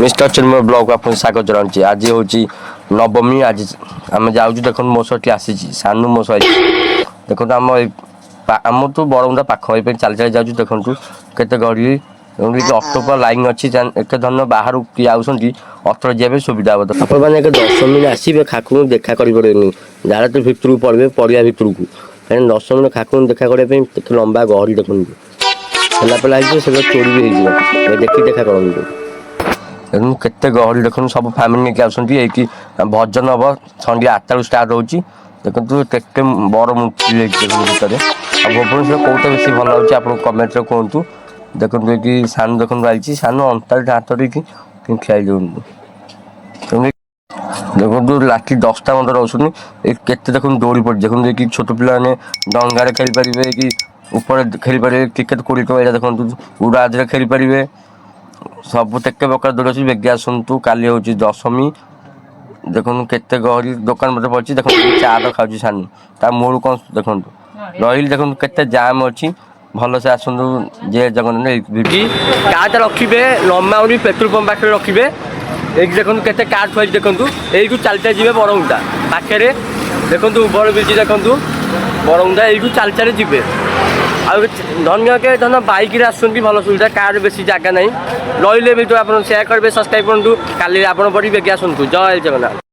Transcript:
Mister चिन्मय blog को आपको स्वागत जनाऊँ। आज हूँ नवमी। आज आम जाऊँ देख मो सहित आसी सानू मो सहित देखो आम तो बरमुंडा पाख चली चली जाऊँ देखूँ केते गड़ी अटो पर लाइन अच्छी एक धन बाहर किए आउंट अटो जाए सुविधा हम आप 10 मिनट आसवे खाकू देखा करें जहाँ तो भितर पड़े पड़िया भितर को कहीं 10 मिनट खाकू देखा करने लंबा गहरी देखते ठेला पेला से चोरी भी हो देखी देखा करूँ तेणु केते गहली देखो सब फैमिली नहीं आसती भजन हम संध्या 8 स्टार्ट होची देखो केते बड़ मूर्ति भितर भुवनेश्वर कौटा बेस भल लगे आप कमेंट कहतु देखो कि सानू देखो आई सानू अंतर हाथ खियाई देखो देखो राति 10टा मत रोशनी केते देखो दौड़ी पड़ी देखो कि छोट पिला ने डंगार खेली पारे कि ऊपर खेली पारे क्रिकेट 20 टका देखो उड़ाजरे खेली पारे सब तेके प्रकार दौड़ अच्छी बेगे आसतु काली हूँ दशमी देखो केते गहरी दुकान मत पड़ी देखो चाट खाऊ सानू ता मूल कौन देखो रही देखो केते जाम अच्छी भल से आसतु जे जगन्नाथ कार्ड रखिए लम्बा पेट्रोल पंप पाखे रखिए ये देखो केते कार्ड थी देखो यू चलते जी बरमुंडा पाखे देखो ओभर ब्रिज देखो बरमुंडा यू चल चल जी धन्य के धन बैक आसुँच भल सुविधा कार बेस जगह ना रही भी तो आप सेयार करेंगे सब्सक्राइब करूँ काली आप पढ़ी बेगे आसतु जय जगन्नाथ।